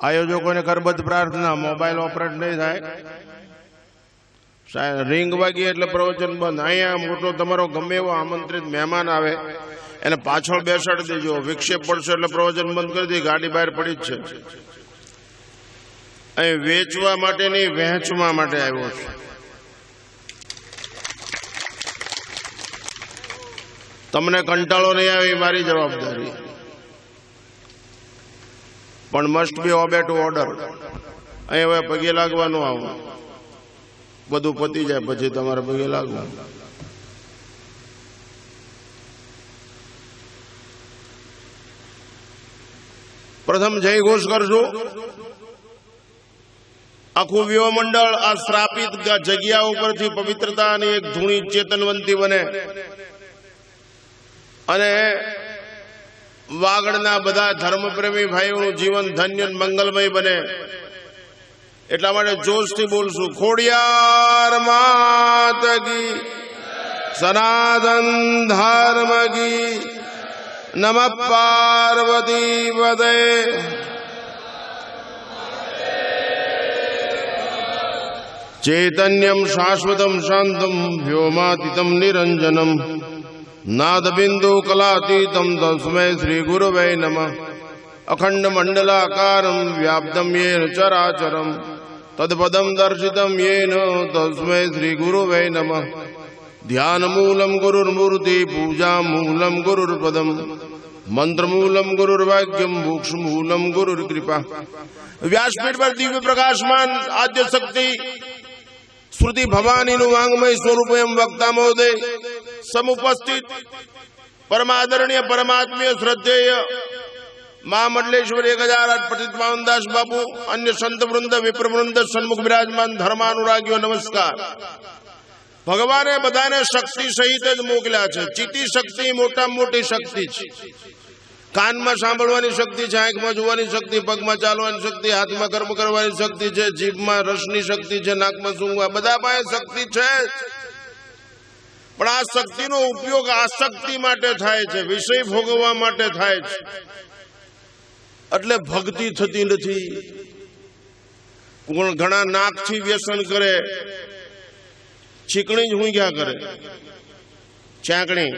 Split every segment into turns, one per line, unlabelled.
આયોજકોને કરબદ્ધ પ્રાર્થના, mobile operate નહીં થાય, રિંગ વાગી એટલે પ્રવચન બંધ. અહીંયા મોટો તમારો ગમે એવો આમંત્રિત મહેમાન આવે એને પાછળ બેસાડી દેજો. વિક્ષેપ પડશે એટલે પ્રવચન બંધ કરી દે. ગાડી બહાર પડી જ છે. અહીં વેચવા માટે નહીં, વહેંચવા માટે આવ્યો છે. તમને કંટાળો નહીં આવે એ મારી જવાબદારી, પણ must be obey two order. અહીં હવે પગે લાગવાનું આવું, બધું પતી જાય પછી તમારે પગે લાગવું. પ્રથમ જય ઘોષ કરજો. આખું વિવમંડળ આ શ્રાપિત જગ્યા ઉપરથી પવિત્રતાની એક ધૂણી ચેતનવંતી બને અને વાગડના બધા ધર્મપ્રેમી ભાઈઓનું જીવન ધન્ય મંગલમય બને. એટલા માટે જોશથી બોલશું. ખોડિયાર માત કી, સનાતન ધર્મ કી, નમઃ પાર્વતી પદે. ચૈતન્યમ શાશ્વતમ શાંતમ વ્યોમાતીતમ નિરંજનમ નાદબિંદુ કલાતીતમ તસ્મૈ શ્રી ગુરવે નમઃ. અખંડ મંડલાકારમ વ્યાપ્તમ યેન ચરાચરમ તદપદમ દર્શિતમ યેન તસ્મૈ શ્રી ગુરવે નમઃ. ધ્યાનમૂલમ ગુરુર્મૂર્તિ, પૂજામૂલમ ગુરુર્પદમ, મંત્રમૂલમ ગુરુર્વાક્યમ, મોક્ષમૂલમ ગુરુર્કૃપા. વ્યાસપીઠ પર દિવ્ય પ્રકાશમાન આદ્ય શક્તિ શ્રુતિ ભવાનીનું વાંગમય સ્વરૂપ એમ વક્તા મહોદય, સમુપસ્થિત પરમાદરણીય પરમાત્મીય શ્રદ્ધેય મહામંડલેશ્વરી 1008 પતિત પાવનદાસ બાપુ, અન્ય સંત વૃંદ, વિપ્ર વૃંદ, સન્મુખ બિરાજમાન ધર્માનુરાગીઓ, નમસ્કાર. ભગવાને બધાને શક્તિ સહિત જ મોકલ્યા છે. ચિત્તી શક્તિ મોટામાં મોટી શક્તિ છે. કાનમાં સાંભળવાની શક્તિ છે, આંખમાં જોવાની શક્તિ, પગમાં ચાલવાની શક્તિ, હાથમાં કર્મ કરવાની શક્તિ છે, જીભમાં રસની શક્તિ છે, નાકમાં સૂંઘવા, બધા પાસે શક્તિ છે. પણ આ શક્તિનો ઉપયોગ આસક્તિ માટે થાય છે, વિષય ભોગવવા માટે થાય છે. એટલે ભક્તિ થતી નથી. ઘણા નાકથી વ્યસન કરે, ચીકણી જ ઊંઘ્યા કરે, ચાકણી.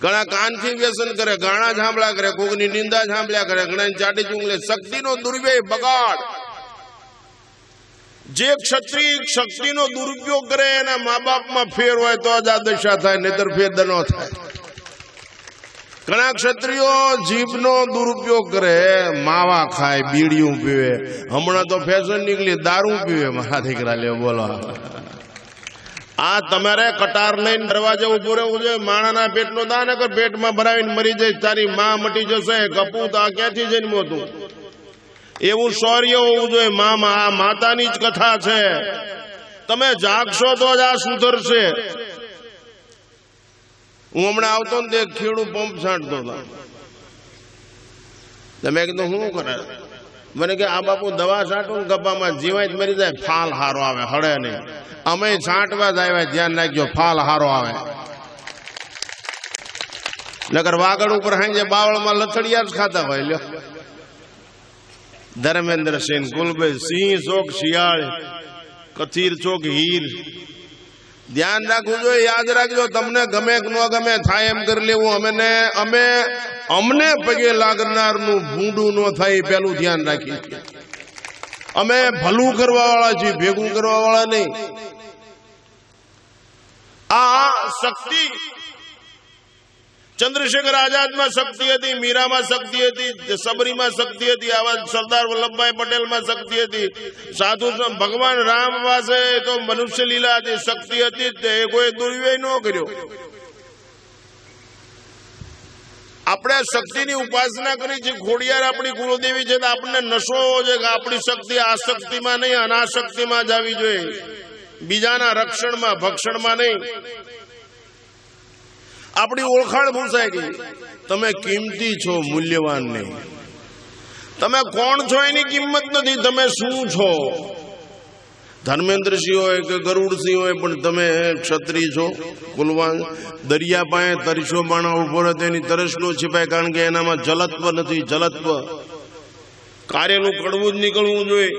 ઘણા કાનથી વ્યસન કરે, ગાણા સાંભળ્યા કરે, કોકની નિંદા સાંભળ્યા કરે, ઘણા ચાટી ચૂંગલે. શક્તિનો દુર્વ્યય, બગાડ. જે ક્ષત્રિય શક્તિનો દુરુપયોગ કરે એના મા બાપમાં ફેર હોય તો જ આ દશા થાય, નહીતર ફેર ન થાય. ઘણા ક્ષત્રિયો જીભનો દુરુપયોગ કરે, માવા ખાય, બીડીયું પીવે. હમણાં તો ફેશન નીકળી, દારૂ પીવે. મારા દીકરા લે બોલો. આ તમારે કટાર લઈને દરવાજે ઉભું રહેવું જોઈએ. માણાના પેટનો દાન કર, પેટમાં ભરાવીને મરી જાય, તારી માં મટી જશે. કપૂત આ ક્યાંથી જન્મ્યો તું? એવું શૌર્ય હોવું જોઈએ. આ માતાની જ કથા છે. તમે જાગશો તો જ આ સુધરશે. હું હમણાં આવતો ને તે ખેડૂ પંપ છાંટતો હતો. તમે કીધું શું કરે? મને કે આ બાપુ દવા છાંટું ને કપામાં જીવાય જ મરી જાય, ફાલ હારો આવે, હળે નહીં. અમે છાંટવા જ આવ્યા, ધ્યાન નાખજો, ફાલ હારો આવે. નકર વાગડ ઉપર હાંજે બાવળમાં લથડિયા જ ખાતા હોય. લ્યો, ધર્મેન્દ્રસિંહ, કુલભાઈ, સિંહ ચોક શિયાળ, કથીર ચોક હીર. ધ્યાન રાખવું જોઈએ. યાદ રાખજો, તમને ગમે કે ન ગમે થાય એમ કરી લેવું. અમને પગે લાગનારનું ભૂંડું ન થાય પેલું ધ્યાન રાખીએ. અમે ભલું કરવા વાળા છીએ, ભેગું કરવા વાળા નહીં. આ શક્તિ ચંદ્રશેખર આઝાદમાં શક્તિ હતી, મીરામાં શક્તિ હતી, સબરીમાં શક્તિ હતી, આવા સરદાર વલ્લભભાઈ પટેલમાં શક્તિ હતી. સાધુ ભગવાન રામ પાસે તો મનુષ્ય લીલા હતી, શક્તિ હતી જ. એ કોઈ દુર્વ્યય ન કર્યો. આપણે શક્તિની ઉપાસના કરી છે. ખોડિયાર આપણી કુળદેવી છે. આપણને નશો છે કે આપણી શક્તિ આસક્તિમાં નહીં, અનાસક્તિમાં જ આવી જોઈએ. બીજાના રક્ષણમાં, ભક્ષણમાં નહીં. આપણી ઓળખાણ ભૂસાઈ ગઈ. તમે કિંમતી છો, મૂલ્યવાન નહીં. તમે કોણ છો એની કિંમત નથી, તમે શું છો. ધર્મેન્દ્રસિંહ હોય કે ગરુડસિંહ હોય, પણ તમે ક્ષત્રિય છો, કુલવાન. દરિયા પાસે તરસ્યો માણસ ઉભો રહે તેની તરસ નો છીપાય, કારણ કે એનામાં જલત્વ નથી. જલત્વ કાર્યનું કડવું જ નીકળવું જોઈએ,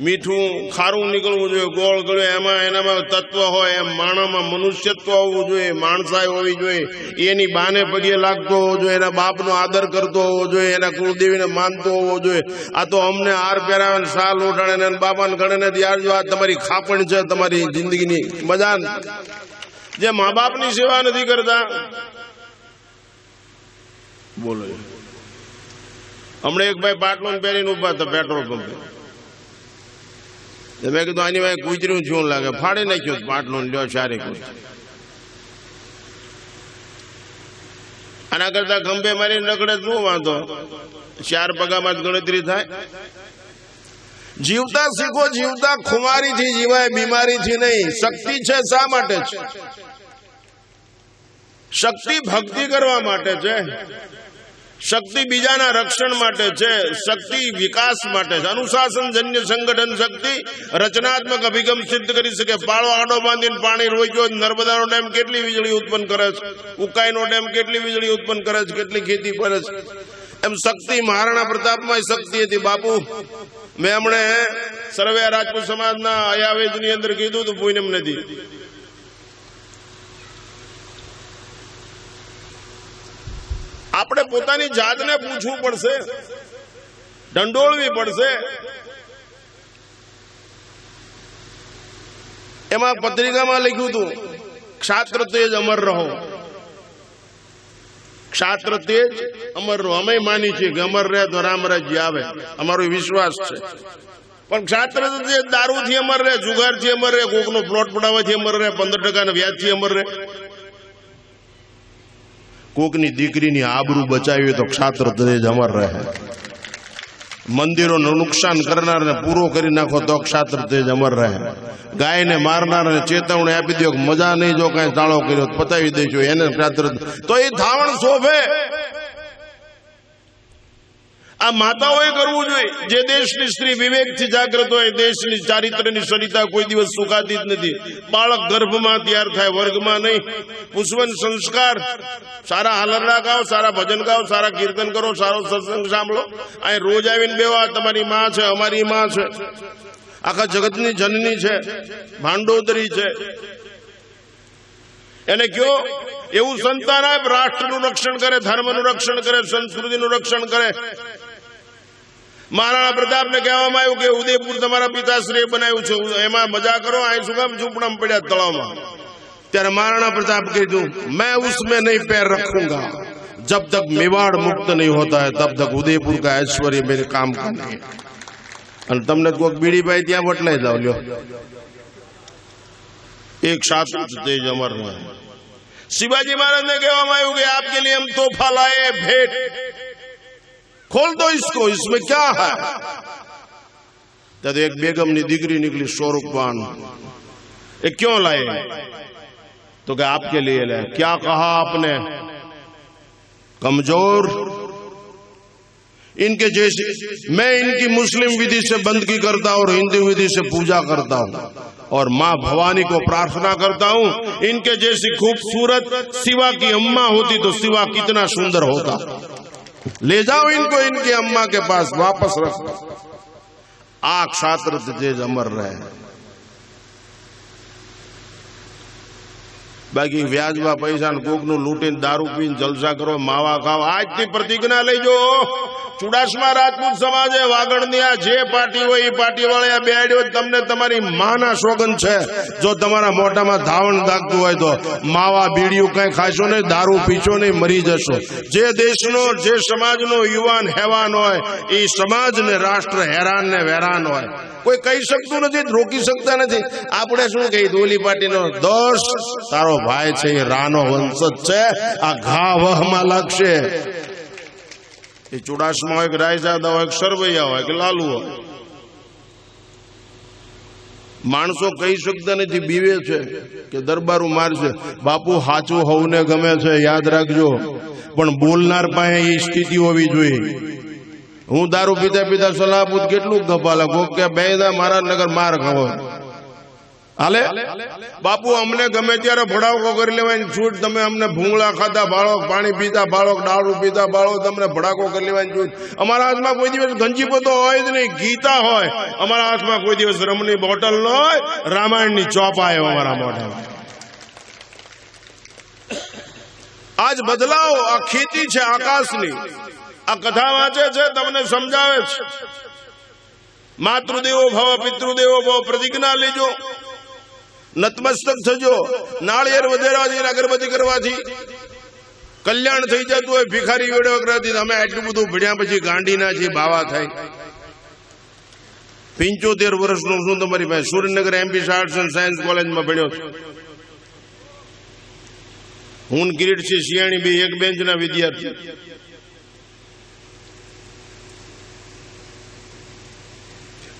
મીઠું ખારું નીકળવું જોઈએ, ગોળ ગળ્યો એમાં એનામાં તત્વ હોય એમ માણસમાં મનુષ્યત્વ હોવું જોઈએ, માણસાઈ હોવી જોઈએ, એની બાને પગે લાગતો હોવો જોઈએ, એના બાપનો આદર કરતો હોવો જોઈએ, એના કુળદેવીને માનતો હોવો જોઈએ. આ તો અમને હાર પહેરાવે ને સાલ ઓઢાડે ને બાપાને ગણે ને યાર જો આ તમારી ખાપણ છે તમારી જિંદગીની મજા. જે મા બાપની સેવા નથી કરતા બોલો. હમણાં એક ભાઈ પાટલો પહેરીને ઉભા હતા પેટ્રોલ પંપે. મેં કીધું આની ભાઈ કૂતર્યું શું લાગે, ફાડી નાખ્યો પાટલો લ્યો સારી કોઈ. આના કરતા ખંભે મારીને રખડે શું વાંધો, 4 પગામાં જ ગણતરી થાય. જીવતા શીખો, જીવતા ખુમારીથી જીવાય, બીમારીથી નહીં. શક્તિ છે શા માટે છે? શક્તિ ભક્તિ કરવા માટે છે, શક્તિ બીજાના રક્ષણ માટે છે, શક્તિ વિકાસ માટે છે. અનુશાસન જન્ય સંગઠન શક્તિ રચનાત્મક અભિગમ સિદ્ધ કરી શકે. પાળો આડો બાંધીને પાણી રોક્યો, નર્મદાનો ડેમ કેટલી વીજળી ઉત્પન્ન કરે છે, ઉકાઈનો ડેમ કેટલી વીજળી ઉત્પન્ન કરે છે, કેટલી ખેતી કરે છે. એમ શક્તિ મહારાણા પ્રતાપમાં શક્તિ હતી. બાપુ મેં હમણે સર્વે રાજપૂત સમાજના અયાવેજની અંદર કીધું હતું પૂનમ નદી. આપણે પોતાની જાતને પૂછવું પડશે, ઢંઢોળવી પડશે. એમાં પત્રિકામાં લખ્યું હતું ક્ષાત્ર તેજ અમર રહો, ક્ષાત્ર તેજ અમર રહો. અમે માની છીએ કે અમર રહે તો રામ રાજ્ય આવે, અમારો વિશ્વાસ છે. પણ ક્ષાત્ર તેજ દારૂથી અમર રહે, જુગારથી અમર રહે, કોકનો પ્લોટ પડાવવાથી અમર રહે, 15% વ્યાજથી અમર રહે. કોકની દીકરીની આબરૂ બચાવી તો ક્ષાત્ર તેજ અમર રહે. મંદિરોનું નુકસાન કરનારને પૂરો કરી નાખો તો ક્ષાત્ર તેજ અમર રહે. ગાયને મારનારને ચેતવણી આપી દો, મજા નહીં, જો કઈ તાળો કર્યો પતાવી દેજો એને ક્ષાત્ર. તો એ ધાવણ શોભે. આ માતાઓએ કરવું જોઈએ. જે દેશની સ્ત્રી વિવેકથી જાગૃત હોય, દેશની ચારિત્ર્યની સરિતા કોઈ દિવસ સુકાતી જ નથી. બાળક ગર્ભમાં તૈયાર થાય, વર્ગમાં નહીં. પુષ્પન સંસ્કાર, સારા હાલરડા ગાઓ, સારા ભજન ગાઓ, સારા કીર્તન કરો, સારો સત્સંગ સાંભળો. અહીં રોજ આવીને બેવા, તમારી માં છે, અમારી માં છે, આખા જગતની જનની છે, ભાંડોદરી છે. એને કયો એવું સંતાન આપ, રાષ્ટ્રનું રક્ષણ કરે, ધર્મનું રક્ષણ કરે, સંસ્કૃતિનું રક્ષણ કરે. મહારાણા પ્રતાપને કહેવામાં આવ્યું કે ઉદયપુર તમારા પિતાશ્રીએ બનાવ્યું છે, એમાં મજા કરો, અહીં શું કામ ઝૂંપડામાં પડ્યા તળાવમાં. ત્યારે મહારાણા પ્રતાપ કીધું मैं उसमें नहीं पैर रखूंगा जब तक मेवाड़ मुक्त नहीं होता है तब तक उदयपुर का ऐश्वर्य मेरे काम का नहीं. અને તમને કોઈક બીડીભાઈ ત્યાં વટલાઈ જાવ લ્યો. एक शास्त्र तेज अमर है. शिवाजी महाराज ने कહેવામાં આવ્યું કે आपके लिए हम तोहफा लाए, भेंट. खोल दो इसको, इसमें क्या है? तब एक बेगम ની દીકરી निकली 100 રૂપિયા. ये क्यों लाए? तो क्या आपके लिए लाए. क्या कहा आपने? कमजोर इनके जैसे मैं इनकी मुस्लिम विधि से बंदगी करता हूं और हिंदू विधि से पूजा करता हूं और माँ भवानी को प्रार्थना करता हूं. इनके जैसी खूबसूरत शिवा की अम्मा होती तो शिवा कितना सुंदर होता. ले जाओ इनको इनकी अम्मा के पास वापस रखो. आ क्षात्र तेज अमर रहे. बाकी व्याजमा पैसा कोकનું લૂંટીને દારૂ પીને જલસા કરો, માવા ખાવ. આજથી પ્રતિજ્ઞા લેજો. ચુડાસમા રાજપૂત સમાજે વાગડની આ જે પાર્ટી હોય એ પાર્ટી વાળા બેડ્યો, તમને તમારી માના સોગંદ છે. જો તમારા મોઢામાં ધાવણ દાગતું હોય તો માવા બીડીયું કઈ ખાશો નહીં, દારૂ પીશો નહીં, મરી જશો. જે દેશનો જે સમાજનો યુવાન હેવાન હોય એ સમાજને રાષ્ટ્ર હેરાન ને વેરાન હોય. કોઈ કહી શકતું નથી, રોકી શકતા નથી. આપણે શું કહી ઓલી પાર્ટીનો દોષ, તારો ભાઈ છે એ રાનો વંશજ છે, આ ઘા વહમાં લાગશે. એ ચુડાસમા હોય કે રાયજાદા હોય કે સરવૈયા હોય કે લાલુ હોય, માણસો કહી શકતા નથી, બીવે છે કે દરબારું મારશે. બાપુ સાચું હોવને ગમે છે, યાદ રાખજો, પણ બોલનાર પાસે એ સ્થિતિ હોવી જોઈએ. હું દારૂ પીતા પીતા સલાહ પૂછ કેટલું ગપાલા કોક કે બે મારા નગર માર ખાવો. હાલે બાપુ અમને ગમે ત્યારે ભડાકો કરી લેવાની છૂટ. તમે અમને ભૂંગળા ખાતા ભાળો, પાણી પીતા ભાળો, દારૂ પીતા ભાળો, તમને ભડાકો કરી લેવાની છૂટ. અમારા હાથમાં કોઈ દિવસ ગંજીપતો હોય જ નહીં, ગીતા હોય. અમારા હાથમાં કોઈ દિવસ રમની બોટલ ન હોય, રામાયણની ચોપાય અમારા મોઢામાં. આજ બદલાવ આ ખેતી છે આકાશની. આ કથા વાંચે છે, તમને સમજાવે છે. માતૃદેવો ભવ પિતૃદેવો ભવ પ્રતિજ્ઞા લેજો, નતમસ્તક થજો. નાળિયેર વધેરાથી અગરબત્તી કરવાથી કલ્યાણ થઈ જતું હોય. ભિખારી વેડવકરાથી અમે આટલું બધું ભણ્યા પછી ગાંડીના જે બાવા થાય. 75 વર્ષનો શું તમારી પાસે Surendranagar MP arts and science કોલેજમાં ભણ્યો છું. હું કિરીટસિંહ શિયાણી બે એક બેન્ચના વિદ્યાર્થી.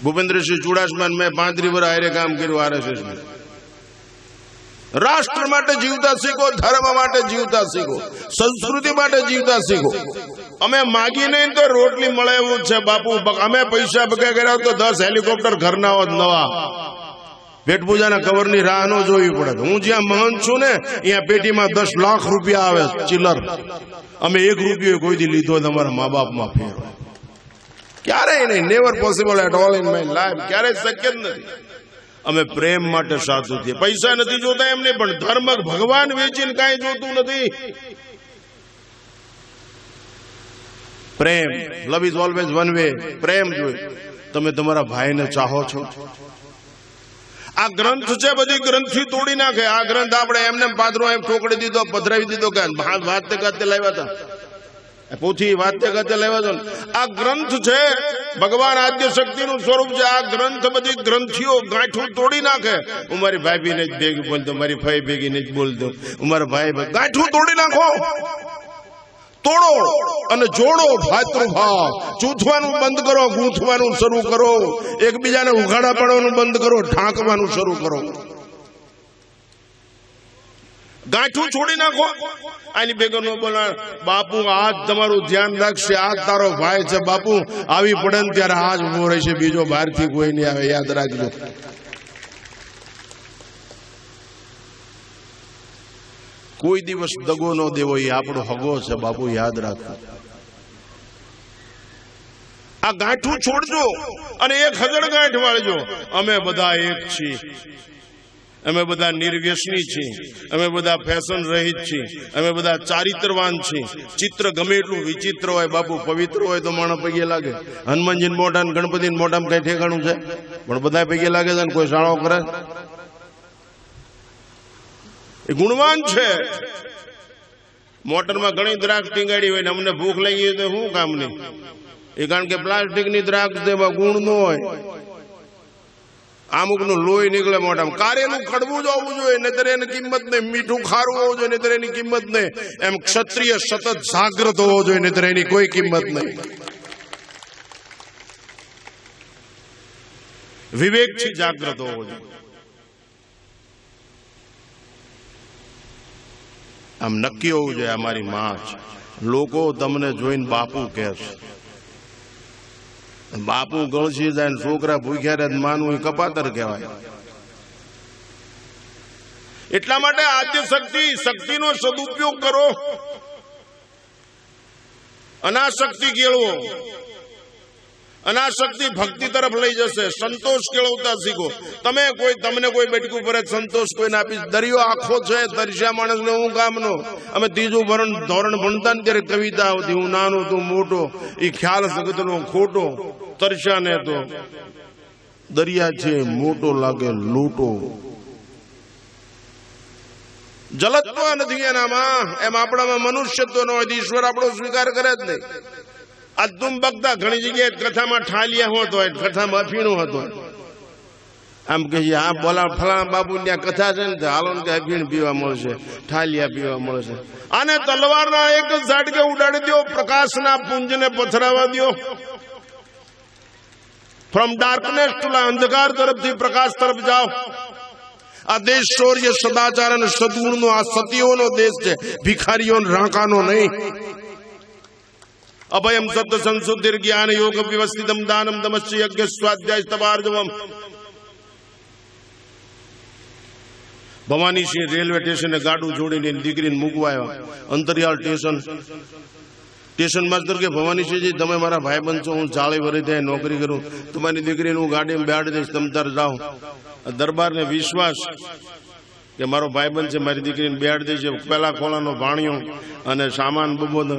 ભૂપેન્દ્રસિંહ ચુડાસમા મેં 35 વર્ષ આરે કામ કર્યું RSS માં. રાષ્ટ્ર માટે જીવતા શીખો, ધર્મ માટે જીવતા શીખો, સંસ્કૃતિ માટે જીવતા શીખો. અમે માગી નહીં તો રોટલી મળે એવું છે બાપુ. અમે પૈસા ભેગા કર્યા તો 10 હેલિકોપ્ટર ઘરના હોત નવા. પેટ પૂજાના કવરની રાહ ન જોવી પડે. હું જ્યાં મહંત છું ને અહીંયા પેટીમાં 10 લાખ રૂપિયા આવે ચિલ્લર. અમે 1 રૂપિયો કોઈ દી લીધો તમારા મા બાપમાં ફેરો ક્યારેય નહીં. Never possible at all in my life. ક્યારેય શક્ય જ નથી. અમે પ્રેમ માટે સાચું છીએ. પૈસા નથી જોતા એમને, પણ ધર્મ ભગવાન વેચીને કાંઈ જોતું નથી. પ્રેમ, love is always one way. પ્રેમ જોઈએ. તમે તમારા ભાઈને ચાહો છો? આ ગ્રંથ છે, બધી ગ્રંથથી તોડી નાખે. આ ગ્રંથ આપણે એમને પાથરો એમ ઠોકડી દીધો, પધરાવી દીધો કે વાતે ગાતે લાવ્યા હતા, પોથી વાતે ગાતે લાવ્યા હતા. આ ગ્રંથ છે, ભગવાન આદ્ય શક્તિનું સ્વરૂપ છે. આ ગ્રંથ બધી ગ્રંથિઓ ગાંઠું તોડી નાખે. હું મારી ભાભીને જ ભેગી બોલતો, મારી ભાઈ ભેગીને જ બોલતો. હું મારા ભાઈ ગાંઠું તોડી નાખો, તોડો અને જોડો. ભાતૃભાવ ચૂથવાનું બંધ કરો, ગૂંથવાનું શરૂ કરો. એકબીજાને ઉઘાડા પાડવાનું બંધ કરો, ઢાંકવાનું શરૂ કરો. ગાંઠું છોડી નાખો. આની ભેગો ન બોલા બાપુ આજ તમારું ધ્યાન રાખશે, આજ તારો ભાઈ છે બાપુ. આવી પડે ને ત્યારે આજ ઉભો રહેશે, બીજો બહારથી કોઈ નહીં આવે, યાદ રાખજો. કોઈ દિવસ દગો ન દેવો, એ આપણો હગો છે બાપુ, યાદ રાખો. આ ગાંઠું છોડજો અને એક હજળ ગાંઠ વાળજો. અમે બધા એક છીએ, અમે બધા નિર્વ્યસની છીએ, અમે બધા ફેશન રહિત છીએ, અમે બધા ચારિત્રવાન છીએ. ચિત્ર ગમે એટલું વિચિત્ર હોય બાપુ, પવિત્ર હોય તો માણસ પગે લાગે. હનુમાનજી મોઢા ને ગણપતિ મોઢામાં કઈ ઠેકાણું છે? પણ બધા પગે લાગે છે ને કોઈ શાળો કરે. એ ગુણવાન છે. મોટરમાં ઘણી દ્રાક્ષ ટીંગાડી હોય ને અમને ભૂખ લાગી હોય તો શું કામની? એ કારણ કે પ્લાસ્ટિકની દ્રાક્ષ તેમાં ગુણ ન હોય. અમુકનું લોહી નીકળે મોઢામાં. કાર્યનું કડવું જ હોવું જોઈએ, નહીતર એની કિંમત નહીં. મીઠું ખારું હોવું જોઈએ, નહીતર એની કિંમત નહીં. એમ ક્ષત્રિય સતત જાગ્રત હોવો જોઈએ, નહીતર એની કોઈ કિંમત નહીં. વિવેકથી જાગ્રત હોવો જોઈએ. આમ નક્કી હોવું જોઈએ અમારી માં છે. લોકો તમને જોઈને બાપુ કહે છે. બાપુ ગળસી જાય ને છોકરા ભૂખ્યા રહે માનવું એ કપાતર કહેવાય. એટલા માટે આદ્ય શક્તિનો સદુપયોગ કરો. અનાશક્તિ કેળવો. અનાશક્તિ ભક્તિ તરફ લઈ જશે. સંતોષ કેળવતા શીખો. તમને કોઈ બેઠકું પર સંતોષ કોઈને આપી. દરિયો આખો છે, તરસ્યા માણસને હું કામનો. અમે 3જું ધોરણ ભણતા ને ત્યારે કવિતા આવતી, હું નાનો તું મોટો, એ ખ્યાલ જગતનો ખોટો. તરસ્યાને તો દરિયા છે મોટો લાગે લૂંટો. જલત્વ નથી એનામાં. એમ આપણામાં મનુષ્યત્વ ન હોય, ઈશ્વર આપણો સ્વીકાર કરે જ નહીં. આ તુમ બગતા ઘણી જગ્યાએ કથામાં ઠાલિયા હોતો હોય, કથામાં અફીણું હતો. આમ કહીએ આ બોલા ફલાણા બાપુ ત્યાં કથા છે ને, હાલો ને અફીણ પીવા મળશે, ઠાલિયા પીવા મળશે. આને તલવારના એક જ ઝાટકે ઉડાડી દો, પ્રકાશના પુંજને પથરાવા દો. ફ્રોમ ડાર્કનેસ ટુ અંધકાર તરફથી પ્રકાશ તરફ જાઓ. આ દેશ શૌર્ય, સદાચાર અને સદગુણનો, આ સતીઓનો દેશ છે, ભિખારીઓ રાંકાનો નહીં. અભયમ સત્ય સંશુદ્ધિર જ્ઞાન યોગ વ્યવસ્થિતમ દાનમ દમશ્ચ યજ્ઞ સ્વાધ્યાય તપાર્જવમ. ભવાનીસિંહ રેલવે સ્ટેશને ગાડું જોડીને દીકરીને મૂકવા આવ્યા. અંતરિયાળ સ્ટેશન માસ્તર કે ભવાનીસિંહજી તમે મારા ભાઈબંધ છો, હું 40 વર્ષ ત્યાં નોકરી કરું, તમારી દીકરીને હું ગાડીમાં બેહાડી દઈશ, તમ તાર જાઓ. દરબારને વિશ્વાસ કે મારો ભાઈબંધ છે, મારી દીકરીને બેહાડી દઈશ. પેલા ખોલાનો ભાણિયો અને સામાન બબોદ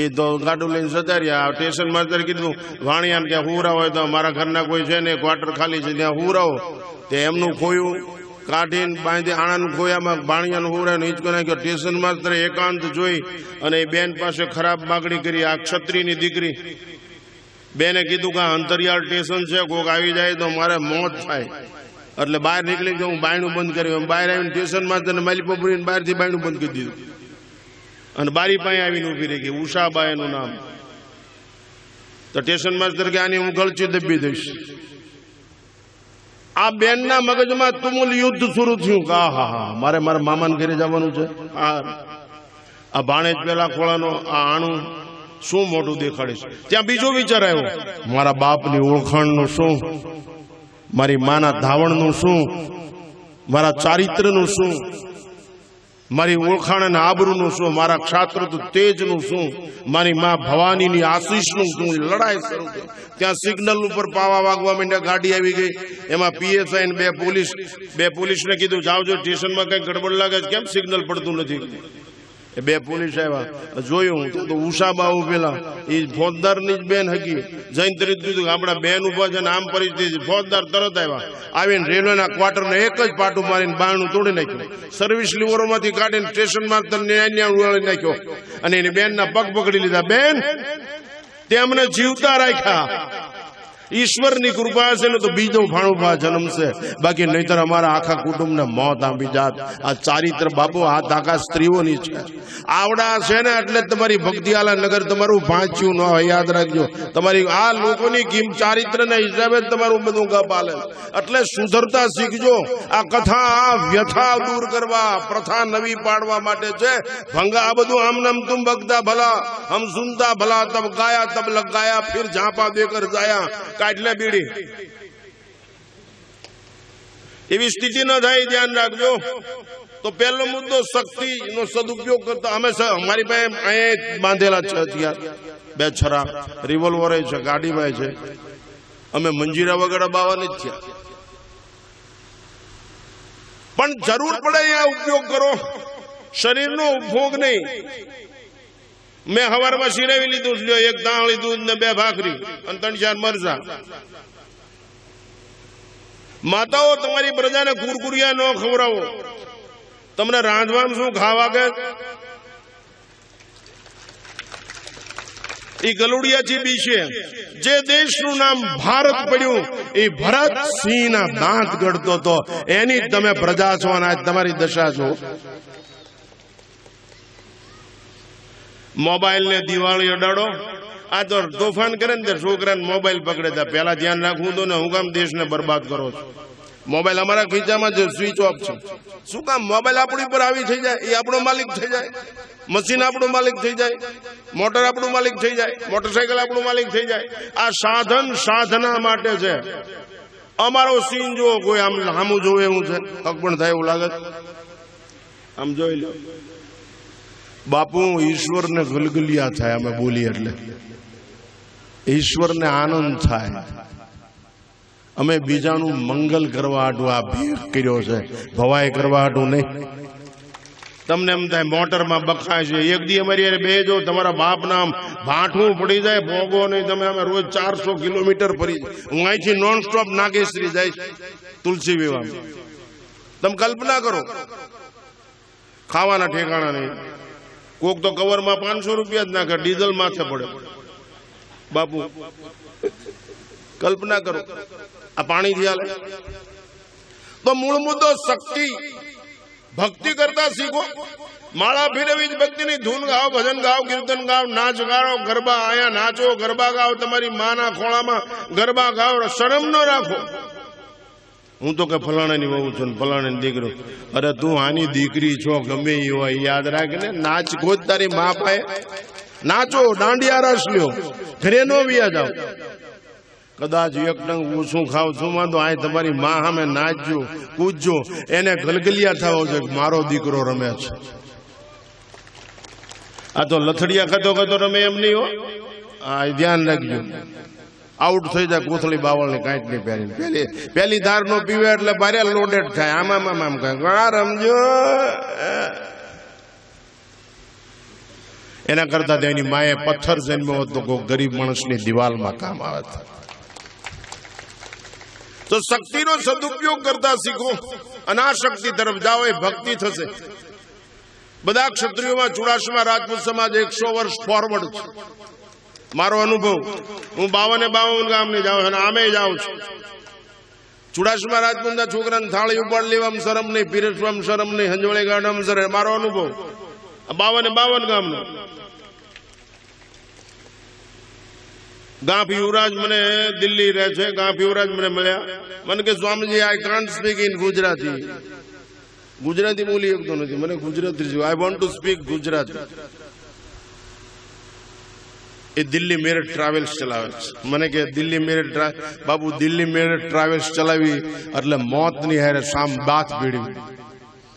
એ તો ગાડું લઈને જતા રહ્યા. સ્ટેશન માસ્તર કીધું ભાણિયાને કે હુરાવો હોય તો મારા ઘરના કોઈ છે ને ક્વાર્ટર ખાલી છે ત્યાં હુરાવો. તે એમનું ખોયું કાઢીને બાંધી આણાનું ખોયામાં ભાણિયાનું હુરાને હિંચકો નાખ્યો. સ્ટેશન માસ્તરે એકાંત જોઈ અને એ બેન પાસે ખરાબ માગણી કરી. આ ક્ષત્રિયની દીકરી બેને કીધું કે અંતરિયાળ સ્ટેશન છે, કોક આવી જાય તો મારે મોત થાય. એટલે બહાર નીકળી ગયો, હું બાયણું બંધ કર્યું. બહાર આવીને સ્ટેશન માસ્તરને માલિકો પૂરીને બહારથી બાયણું બંધ કરી દીધું અને બારી પાસે આવીને ઉભી રહી ગઈ. ઉષાબા એનું નામ. તો સ્ટેશન માસ્તર કે આની હું ગળચી દબી દઈશ. આ બેનના મગજમાં તુમુલ યુદ્ધ શરૂ થયું. હા હા હા, મારે મારા મામાને ઘરે જવાનું છે. આ ભાણેજ પેલા ખોળાનો આ આણું શું મોટું દેખાડીશ. ત્યાં બીજો વિચાર આવ્યો, મારા બાપની ઓળખાણનું શું, મારી માના ધાવણનું શું, મારા ચારિત્રનું શું, મારી ઓળખાણ અને આબરૂનું શું, મારા ક્ષાત્ર તેજનું શું, મારી માં ભવાનીની આશીષનું શું. લડાઈ શરૂ થઈ. ત્યાં સિગ્નલ ઉપર પાવા વાગવા માંડ્યા. ગાડી આવી ગઈ. એમાં પીએસઆઈ ને બે પોલીસને કીધું જાવજો, સ્ટેશનમાં કઈ ગડબડ લાગે છે, કેમ સિગ્નલ પડતું નથી. એ બે પોલીસ આવ્યા. જોયું તો ઉષાબા પેલા એ ફોજદારની જ બેન હકી. જઈને તરીત કીધું આપણા બેન ઉભા છે ને આમ પરિસ્થિતિ. ફોજદાર તરત આવ્યા. આવીને રેલવેના ક્વાર્ટરને એક જ પાટું મારીને બારણું તોડી નાખ્યું. સર્વિસ લીવરોમાંથી કાઢીને સ્ટેશન માસ્તરને ઉડાડી નાખ્યો અને એની બેનના પગ પકડી લીધા. બેન તેમને જીવતા રાખ્યા. ઈશ્વરની કૃપા હશે ને તો બીજો ભાણુભા જન્મશે, બાકી નહીતર અમારા આખા કુટુંબને મોત આપી જાત. આ ચારિત્ર બાપુ આ તાકાત સ્ત્રીઓની છે. આવડા છે ને એટલે તમારી ભક્તિઆલા નગર તમારું ભાંચ્યું ન હોય, યાદ રાખજો. તમારી આ લોકોની કિંમત ચારિત્રના હિસાબે જ તમારું બધું ગપ હાલે. એટલે સુધરતા શીખજો. આ કથા આ વ્યથા દૂર કરવા, પ્રથા નવી પાડવા માટે છે. ભંગા આ બધું આમ નામ તુમ ભક્તા ભલા હમ સુનતા ભલા તબ ગાયા તબ લગ ગાયા ફિર ઝાંપા દેકર જાયા. કાઢલે બીડી એવી સ્થિતિ ન થાય, ધ્યાન રાખજો. તો પહેલો મુદ્દો શક્તિ નો સદુપયોગ કરતા. અમે અમારી પાસે અહીંયા બાંધેલા છે હથિયાર, 2 છરા, રિવોલ્વર છે, ગાડીમાં છે. અમે મંજીરા વગર બાવાની જ થયા. પણ જરૂર પડે આ ઉપયોગ કરો, શરીરનો ઉપભોગ નહીં. મેં હવારમાં શીરાવી લીધું, એક દાળી દૂધ ને 2 ભાખરી અને 3-4 મરચા. માતાઓ તમારી પ્રજાને કુરકુરિયા ન ખવડાવો. તમને રાંધવાનું શું ખાવા કે એ ગલુડિયાથી બી છે. જે દેશનું નામ ભારત પડ્યું એ ભરત સિંહના દાંત ગળતો હતો. એની તમે પ્રજા છો અને આજ તમારી દશા છો. મોબાઈલ ને દિવાળી અડાડો. આ તો તોફાન કરે ને છોકરાને મોબાઈલ પકડે છે. પેલા ધ્યાન રાખવું તો ને હું કામ દેશને બરબાદ કરો છો. મોબાઈલ અમારા ખીચામાં જે સ્વિચ ઓફ છે. શું કામ? મોબાઈલ આપણી પર આવી થઈ જાય, એ આપણો માલિક થઈ જાય. મશીન આપણો માલિક થઈ જાય, મોટર આપણું માલિક થઈ જાય, મોટરસાયકલ આપણું માલિક થઈ જાય. આ સાધન સાધના માટે છે. અમારો સીન જો કોઈ આમ સામું જોવે એવું છે, હક પણ થાય એવું લાગે. આમ જોઈ લો બાપુ, ઈશ્વરને ગલગલિયા થાય અમે બોલીએ એટલે. ઈશ્વરને આનંદ થાય. અમે બીજાનું મંગલ કરવા હાટું આ ભેગ કર્યો છે, ભવાઈ કરવા હાટું નહીં. તમને એમ થાય મોટરમાં બખાય છે. એક દી અમારી બે જો તમારા બાપ નામ ભાઠું પડી જાય, ભોગો નહીં. તમે અમે રોજ 400 કિલોમીટર ફરી. હું અહીંથી નોન સ્ટોપ નાગેશ્રી જાય તુલસી વિવાહ. તમે કલ્પના કરો, ખાવાના ઠેકાણા નહીં. કોક તો કવરમાં 500 રૂપિયા જ નાખે, ડીઝલ માથે પડે. બાપુ કલ્પના કરો, આ પાણી થી હાલે. તો મૂળ મુદ્દો શક્તિ. ભક્તિ કરતા શીખો. માળા ફેરવી જ ભક્તિની ધૂન ગાઓ, ભજન ગાઓ, કીર્તન ગાઓ, નાચ ગાઓ, ગરબા આયા નાચો, ગરબા ગાઓ. તમારી માના ખોળામાં ગરબા ગાઓ. શરમ ન રાખો. હું તો કે ફલાણાની વહુ છું, ફલાણાની દીકરો. અરે તું આની દીકરી છો, ગમે એ હોય, યાદ રાખ ને. નાચ ગોત તારી મા પાએ, નાચો, દાંડિયા રસ લ્યો, ઘરે નો વ્યા જાઓ. કદાચ એક ટંગ ઓછું ખાવ છું માં તો આ તમારી માં સામે નાચજો કૂદજો, એને ગલગલિયા થવો છે મારો દીકરો રમે છે. આ તો લથડિયા ખતો ખતો રમે એમ નહીં હો. હા, ધ્યાન રાખજો. આઉટ થઈ જાય કોથળી બાવળની કાંઈક નહીં પહેરી. પેલી ધાર નો પીવે એટલે ભારે લોડેડ થાય. આમ આમ કઈ રમજો. એના કરતા તેની માએ પથ્થર જન્મ્યો હતો કોઈ ગરીબ માણસની દિવાલમાં કામ આવે. તો શક્તિનો સદુપયોગ કરતા શીખો. અનાશક્તિ તરફ જાઓ, એ ભક્તિ થશે. બધા ક્ષત્રિયોમાં ચુડાસમા રાજપૂત સમાજ 100 વર્ષ ફોરવર્ડ છે. મારો અનુભવ, હું 52 ગામને જાઉં અને આમે જાઉં છું. ચુડાસમા રાજપૂતના છોકરાને થાળી ઉપાડ લેવામાં શરમ નહીં, પીરસવામાં શરમ નહીં, હંજવળી ગાડામાં શરમ. મારો અનુભવ 52 ગામનો. ગાંફ યુવરાજ મને દિલ્હી રહે છે. ગાંફ યુવરાજ મને મળ્યા. મને કે Swamiji I can't speak in Gujarati. Gujarati બોલી શકતો નથી. મને Gujarati I want to speak Gujarati. A Delhi Meerut travels ચલાવે છે. મને કે દિલ્હી મેરઠ બાબુ દિલ્હી મેરઠ ટ્રાવેલ્સ ચલાવી એટલે મોતની હારે સામ બાથ ભીડવી.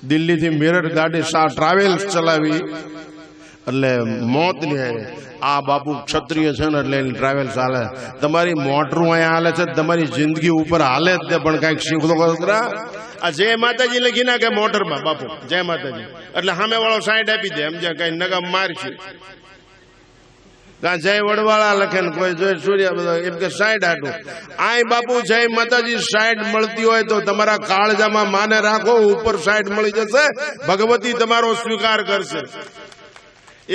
દિલ્હીથી મેરઠ ગાડી ટ્રાવેલ્સ ચલાવી એટલે મોતની હારે. આ બાપુ ક્ષત્રિય છે ને એટલે એની ટ્રાવેલ્સ હાલે. તમારી મોટરું અહીંયા હાલે છે, તમારી જિંદગી ઉપર હાલે જ તે, પણ કઈક શીખલો ખરા. આ જય માતાજી લખી નાખે મોટરમાં બાપુ, જય માતાજી એટલે સામે વાળો સાઈડ આપી દે. સમજે કઈ નગમ મારશે. જય વડવાળા લખે ને કોઈ જોઈ સૂર્ય બધા એમ કે સાઈડ આટું. આય બાપુ જય માતાજી સાઈડ મળતી હોય તો તમારા કાળજામાં માને રાખો, ઉપર સાઈડ મળી જશે. ભગવતી તમારો સ્વીકાર કરશે.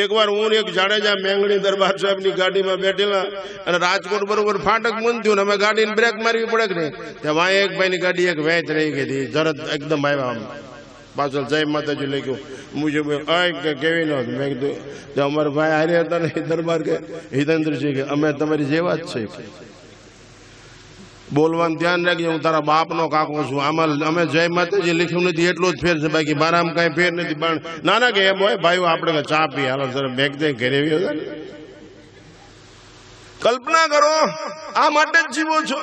એકવાર હું એક જાડેજા મેંગણી દરબાર સાહેબની ગાડીમાં બેઠેલા અને રાજકોટ બરોબર ફાટક બંધ થયું ને અમે ગાડીને બ્રેક મારવી પડે કે નહીં. ત્યાં વાય એક ભાઈની ગાડી એક વેચ રહી ગઈ હતી. જરત એકદમ આવ્યા આમ પાછળ જય માતાજી લખ્યું. મુજે કેવી ન હતું. મેં કીધું અમારા ભાઈ હારે હતા ને દરબાર કે હિતેન્દ્રસિંહ કે અમે તમારી જેવા જ છે. બોલવાનું ધ્યાન રાખજે, હું તારા બાપનો કાકો છું. આમાં અમે જય માતાજી લખ્યું નથી એટલો જ ફેર છે, બાકી મારામાં કઈ ફેર નથી. પણ ના કે એમ હોય ભાઈઓ આપણે ચા પી હાલો સર બેગ દઈ ઘરે આવ્યો. કલ્પના કરો, આ માટે જ જીવો છો.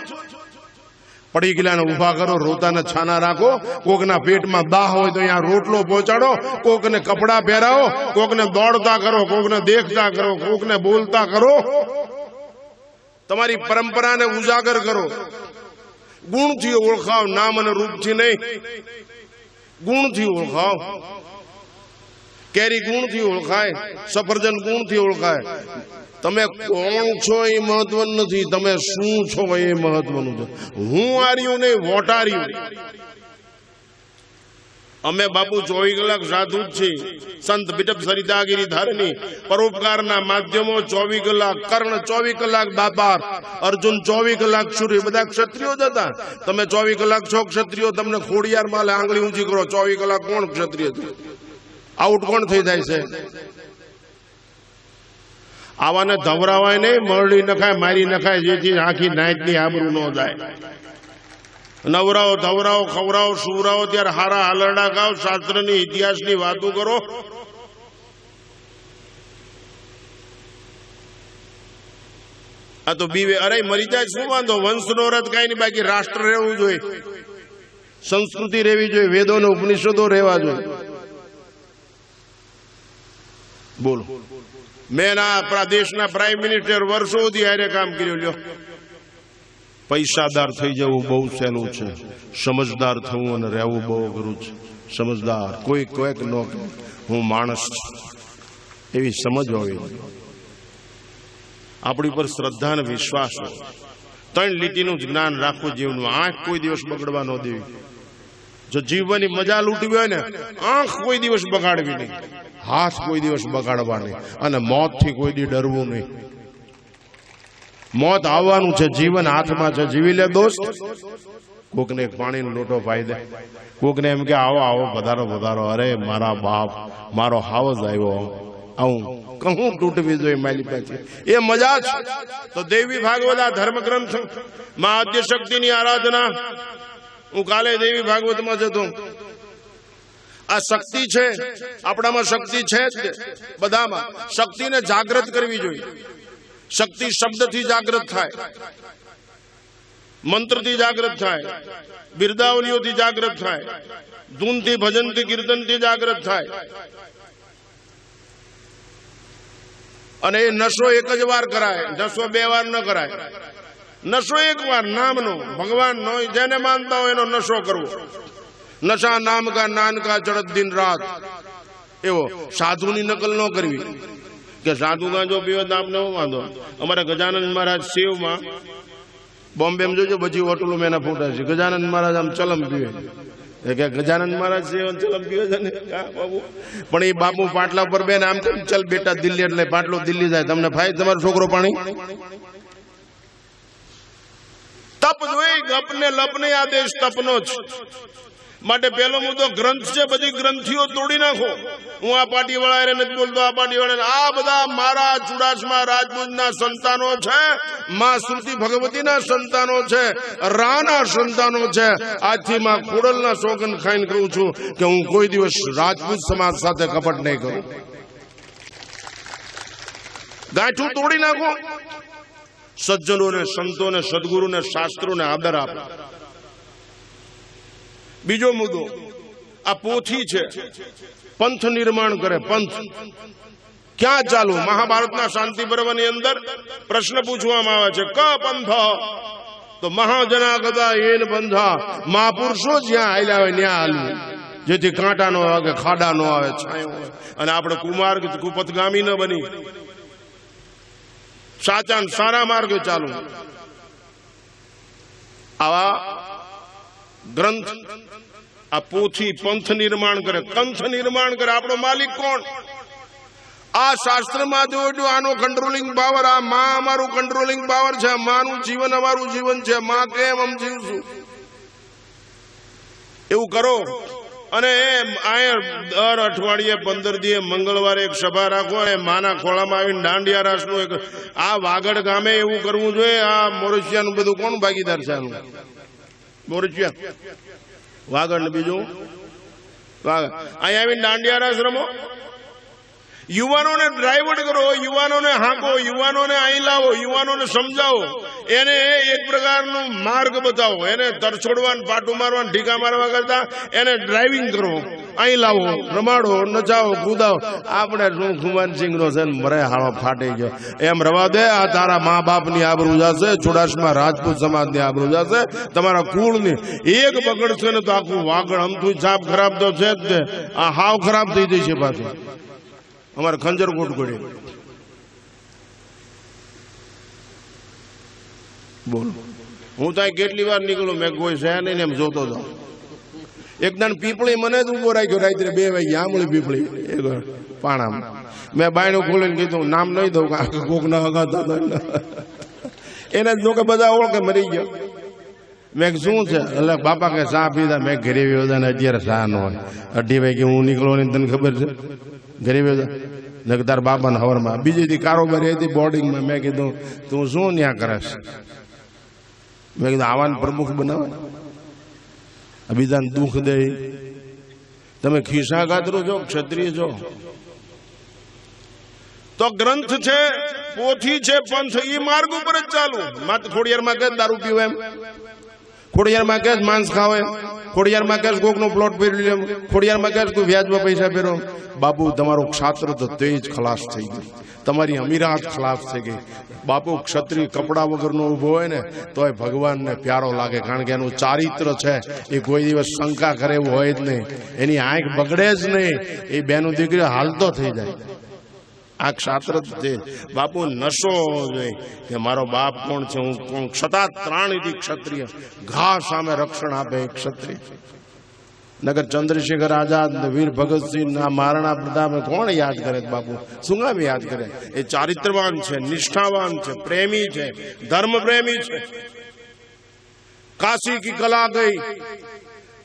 પડી ગયેલાને ઉભા કરો, રોતાને છાના રાખો. કોકના પેટમાં દાહ હોય તો અહીંયા રોટલો પહોંચાડો. કોકને કપડા પહેરાવો, કોકને દોડતા કરો, કોકને દેખતા કરો, કોકને બોલતા કરો. તમારી પરંપરાને ઉજાગર કરો. ગુણથી ઓળખાવ, નામ અને રૂપથી નહીં. ગુણથી ઓળખાવ. કેરી ગુણથી ઓળખાય, સફરજન ગુણથી ઓળખાય. તમે કોણ છો એ મહત્વનું નથી, તમે શું છો એ મહત્વનું છે. હું આર્યું નહીં, વોટાર્યું. અમે બાપુ 24 કલાક સાધુ જ છીએ. સંત બિટપ સરિતાગીરી ધારની પરોપકારના માધ્યમો 24 કલાક, કર્ણ 24 કલાક દાતાર, અર્જુન 24 કલાક સૂર્ય, બધા ક્ષત્રિયો જ હતા. તમે 24 કલાક છો ક્ષત્રિયો. તમને ખોડિયાર માલે આંગળી ઊંચી કરો. 24 કલાક કોણ ક્ષત્રિય છે? આઉટ કોણ થઈ જાય છે? આવાને ધવરાવાય નહીં, મરડી નખાય, મારી નખાય, જેથી આખી નાઈટની આબરૂ ન જાય. નવરાવો, ધવરાવો, ખવરાવો, સુવરાવો, ત્યારે હારા હાલરડા ગાઓ, શાસ્ત્રની ઇતિહાસની વાતો કરો. આ તો બીવે અરે મરી જાય શું વાંધો? વંશનો રથ કઈ નહીં, બાકી રાષ્ટ્ર રહેવું જોઈએ, સંસ્કૃતિ રહેવી જોઈએ, વેદો ને ઉપનિષદો રહેવા જોઈએ. બોલો, મેં આપણા દેશના પ્રાઇમ મિનિસ્ટર વર્ષોથી હારે કામ કર્યું. લ્યો, પૈસાદાર થઈ જવું બહુ સહેલું છે, સમજદાર થવું અને રહેવું બહુ અઘરું છે. સમજદાર કોઈક ન હું માણસ એવી સમજ હોવી. આપણી પર શ્રદ્ધા અને વિશ્વાસ હોય. 3 લીટીનું જ્ઞાન રાખવું જીવનમાં. આંખ કોઈ દિવસ બગડવા ન દેવી. જો જીવવાની મજા લૂંટવી હોય ને, આંખ કોઈ દિવસ બગાડવી નહીં, હાથ કોઈ દિવસ બગાડવા નહીં, અને મોતથી કોઈ દી ડરવું નહીં. મોત આવવાનું છે, જીવન હાથમાં છે, જીવી લે દોસ્ત. કોકને એક પાણીનો લોટો પાઈ દે, કોકને એમ કે આવો આવો પધારો પધારો. અરે મારા બાપ, મારો હાવજ આવ્યો, આવું કહું તૂટવી જોઈએ મારી પાસે. એ મજા છે. તો દેવી ભાગવત આ ધર્મ ગ્રંથ માં આદ્ય શક્તિની આરાધના. હું કાલે દેવી ભાગવતમાં જતો. આ શક્તિ છે, આપણામાં શક્તિ છે જ બધામાં. શક્તિને જાગૃત કરવી જોઈએ. શક્તિ શબ્દથી જાગૃત થાય. મંત્રથી જાગૃત થાય, બિરદાવલીઓથી જાગૃત થાય, ધૂનથી, ભજનથી, કીર્તનથી જાગૃત થાય. અને એ નશો એક જ વાર કરાય, નશો 2 વાર ન કરાય. નશો એક વાર નામનો, ભગવાનનો, જેને માનતા હોય એનો નશો કરવો. નશા નામ કા નાન કા ચડત દિન રાત. એવો સાધુની નકલ ન કરવી કે સાધુ ગાંજો પીવે તો આપને હું વાંધો. અમારા ગજાનંદ મહારાજ શિવમાં બોમ્બેમાં જોજો બધી હોટલો મેના ફોટા છે. ગજાનંદ મહારાજ આમ ચલમ પીવે કે ગજાનંદ મહારાજ શિવ ચલમ પીવે છે ને બાબુ. પણ એ બાપુ પાટલા પર બેન આમ કેમ ચલ બેટા દિલ્હી, એટલે પાટલો દિલ્હી જાય. તમને ફાય તમારો છોકરો પાણી તપ જોઈ ગપને લપને આદેશ તપનો જ. માટે પેલો મુદ્દો ગ્રંથ છે, બધી ગ્રંથિઓ તોડી નાખો. હું આ પાર્ટી વાળા નથી બોલતો, આ પાર્ટી વાળા, આ બધા મારા ચુડાસમા રાજપૂતના સંતાનો છે, માં શ્રુતિ ભગવતીના સંતાનો છે, રાના સંતાનો છે. આજથી માં ખોડલના સોગન ખાઈને કહું છું કે હું કોઈ દિવસ રાજપૂત સમાજ સાથે કપટ નહીં કરું. ગાંઠું તોડી નાખો. સજ્જનોને, સંતોને, સદગુરુને, શાસ્ત્રોને આદર આપો. બીજો મુદ્દો આ પોથી છે, પંથ નિર્માણ કરે. પંથ ક્યાં ચાલુ? મહાભારતના શાંતિ પર્વની અંદર પ્રશ્ન પૂછવામાં આવે છે, ક પંથ? તો મહાજનાગતા એન પંથા. મહાપુરુષો જ્યાં હાલ્યા હોય ત્યાં હાલવું, જેથી કાંટા નો આવે, ખાડા નો આવે, છાંયો હોય. અને આપણે કુમાર્ગ કુપથગામી ન બની સાચા સારા માર્ગે ચાલુ. આવા ગ્રંથ, આ પોથી પંથ નિર્માણ કરે, કંથ નિર્માણ કરે. આપણો માલિક કોણ? આ શાસ્ત્રમાં જોજો આનો કંટ્રોલિંગ પાવર. આ માં અમારું કંટ્રોલિંગ પાવર છે. માનું જીવન અમારું જીવન છે. માં કેમ આમ જીવશું એવું કરો. અને દર અઠવાડિયે 15 દિવસે મંગળવારે એક સભા રાખો અને માના ખોળામાં આવીને દાંડિયા રાસનું એક. આ વાગડ ગામે એવું કરવું જોઈએ. આ મોરસિયાનું બધું કોણ ભાગીદાર છે? આનું મોરસિયા, વાગડ ને બીજું વાગડ. અહીંયા આવીને દાંડિયા રાસ રમો. યુવાનોને ડ્રાઈવર્ટ કરો, યુવાનોને હાંકો, યુવાનોને અહીં લાવો, યુવાનોને સમજાવો, એને એક પ્રકારનો માર્ગ બતાવો. એને તરછોડવાનું, પાટું મારવાનું, ઢીકા મારવા કરતા એને ડ્રાઇવિંગ કરો, અહીં લાવો, રમાડો, નચાવો, કૂદાવો. આપણે શું ખુમાનસિંહ નો છે મરે હાળો ફાટી ગયો એમ રવા દે. આ તારા મા બાપની આબરૂ જશે, ચુડાસમા રાજપૂત સમાજની આબરૂ જશે, તમારા કુળની. એક બગડશે ને તો આખું વાગડ અમથું છાપ ખરાબ તો છે જ. આ હાવ ખરાબ થઈ જશે પાછું. અમારે ખંજર કોટગોડી બોલો. હું ત્યાં કેટલી વાર નીકળું, મેં કોઈ છે નહીં એમ જોતો જાઉં. એકદમ પીપળી મને જ ઉભો રાખ્યો રાત્રે 2 વાગે. આમળી પીપળી પાણામાં. મેં બાયણું ખોલીને કીધું, નામ નહીં દઉં, કોક ના હગાતા એને જ લોકો બધા ઓળખે મરી ગયો. મેં શું છે? એટલે બાપા કે ચા પીધા. મેં ઘરે વ્યવધાન અત્યારે ચા ન હોય. 2:30 વાગે હું નીકળવાની તને ખબર છે? ઘરે વ્યવધાન તાર બાપાને હવરમાં બીજી દી કારોબારી હતી બોર્ડિંગમાં. મેં કીધું તું શું ન્યા કરશ? મેં કીધું આવાને પ્રમુખ બનાવે, બીજાને દુઃખ દે. તમે ખિસ્સા કાતરો છો, ક્ષત્રિય છો. તો ગ્રંથ છે, પોથી છે, પંથ, એ માર્ગ ઉપર જ ચાલુ. માત્ર ખોડિયારમાં કે દારૂ પીવો એમ, ખોડિયારમાં કે માંસ ખાવે, ખોડિયારમાં કે કોકનો પ્લોટ ફેરવી લે, ખોડિયારમાં કે તું વ્યાજમાં પૈસા ફેરો. બાપુ તમારો ક્ષાત્ર તો તે જ ખલાસ થઈ ગયું. તમારી અમીરાત ખલાસ થઈ ગઈ. બાપુ ક્ષત્રિય કપડા વગરનો ઉભો હોય ને તોય ભગવાનને પ્યારો લાગે. કારણ કે એનું ચારિત્ર છે, એ કોઈ દિવસ શંકા કરે એવું હોય જ નહીં. એની આંખ બગડે જ નહીં. એ બેનું દીકરી હાલતો થઈ જાય. આ ક્ષાત્ર છે. બાપુ નશો જોઈએ કે મારો બાપ કોણ છે, હું કોણ. ક્ષતાત્રાણિતિ ક્ષત્રિય. ઘા સામે રક્ષણ આપે એક ક્ષત્રિય. નગર ચંદ્રશેખર આઝાદ, વીર ભગતસિંહ, મહારાણા પ્રતાપ કોણ યાદ કરે? બાપુ શું કામ યાદ કરે? એ ચારિત્રવાન છે, નિષ્ઠાવાન છે, પ્રેમી છે, ધર્મ પ્રેમી છે. काशी की कला गई,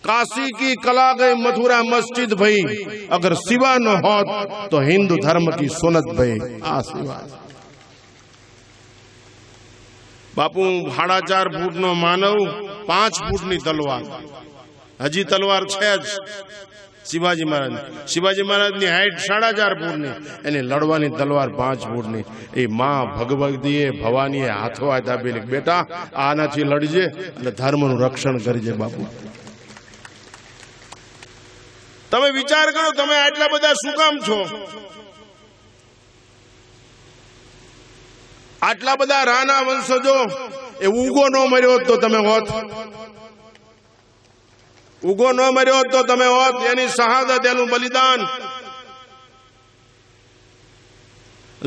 काशी की कला गई, मथुरा मस्जिद भई, अगर सिवा न होत तो हिंदू धर्म की सुनत भई। आ सिवा बापू 4.5 फूट नो मानव 5 फूट नी तलवार, हजी तलवार छे ज શિવાજી મહારાજની હાઈટ 4.5 ફૂટની, એની લડવાની તલવાર 5 ફૂટની. એ માં ભગવતીએ ભવાનીએ હાથો હાથ આપેલી, બેટા આનાથી લડજે અને ધર્મનું રક્ષણ કરજે. બાપુ તમે વિચાર કરો, તમે આટલા બધા શું કામ છો? આટલા બધા રાના વંશજો. એ ઉગો ન મર્યો તો તમે હોત, ઉગો ન મર્યો તો તમે હોત. એની શહાદત, એનું બલિદાન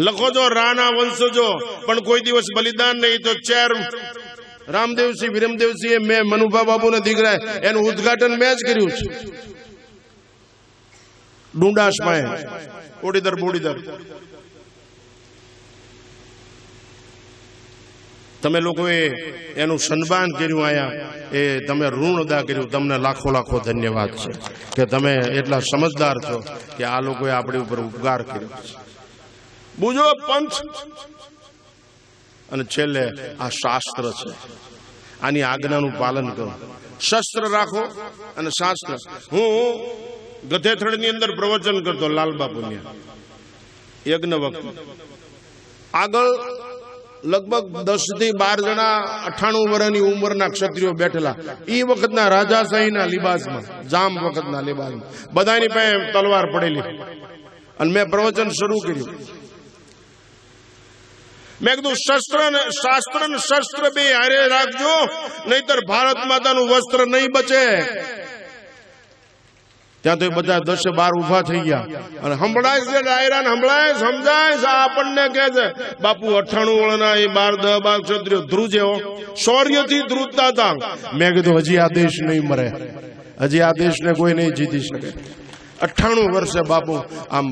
લખો છો રાના વંશજો, પણ કોઈ દિવસ બલિદાન નહીં. તો ચેર રામદેવસિંહ વિરમદેવસિંહ, મેં મનુભા બાબુના દીકરા, એનું ઉદ્ઘાટન મેં જ કર્યું છે ડુંડાસમાં, બોડીદર. તમે લોકોએ એનું સન્માન કર્યું અહીંયા, એ તમે ઋણ અદા કર્યું. તમને લાખો લાખો ધન્યવાદ છે કે તમે એટલા સમજદાર છો કે આ લોકોએ આપણી ઉપર ઉપકાર કર્યો. બુજો પંથ. અને છેલ્લે આ શાસ્ત્ર છે, આની આજ્ઞાનું પાલન કરો. શસ્ત્ર રાખો અને શાસ્ત્ર. હું ગધેથડની અંદર પ્રવચન કરતો લાલબાપુની યજ્ઞ વખતે. આગળ લગભગ 10 થી 12 જણા 98 વર્ષની ઉંમરના ક્ષત્રિયો બેઠેલા. એ વખતના રાજાશાહીના લિબાસમાં, જામ વખતના લિબાસમાં, બધાની પાસે તલવાર પડેલી. અને મેં પ્રવચન શરૂ કર્યું. મેં કીધું શાસ્ત્ર ને શસ્ત્ર બે હારે રાખજો, નહીતર ભારત માતાનું વસ્ત્ર નહીં બચે. ત્યાં તો બધા 10-12 ઉભા થઈ ગયા અને સંભળાય છે ડાયરા ને, સંભળાય સમજાય છે. આપણને કહે છે બાપુ 98 વર્ષના એ 12 ક્ષત્રિયો ધ્રુજે, શૌર્યથી ધ્રુજતા હતા. મેં કીધું હજી આ દેશ નહીં મરે, હજી આ દેશને કોઈ નહીં જીતી શકે. 98 વર્ષે બાપુ આમ